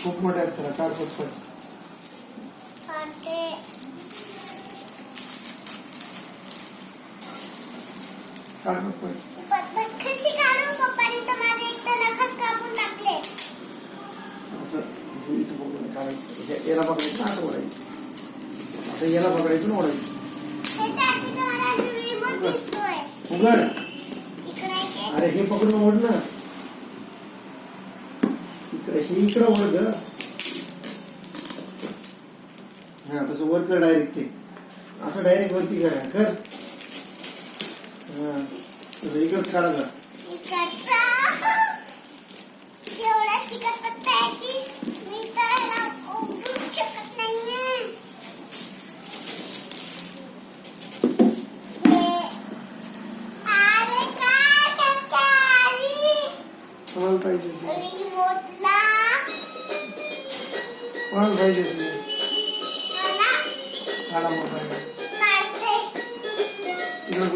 खूप मोठे आहेत त्याला काढ पटपट. काढ पटपट. कशी काढू पप्पाने तर माझे एक तर नखच कापून टाकले. असं हे इथं बघून काढायचं. याला पकडायचं ना असं ओढायचं. आता याला पकडायचं ना ओढायचं. उघड. अरे हे पकडून ओढ ना. इकडे हे इकडं ओढ ग. हा तसं वर कर डायरेक्ट ते. असं डायरेक्ट वरती करा कर. हा तसं इकडंच काढायचं. कोणाला पाहिजे कोणाला पाहिजे काढा मोबाईल.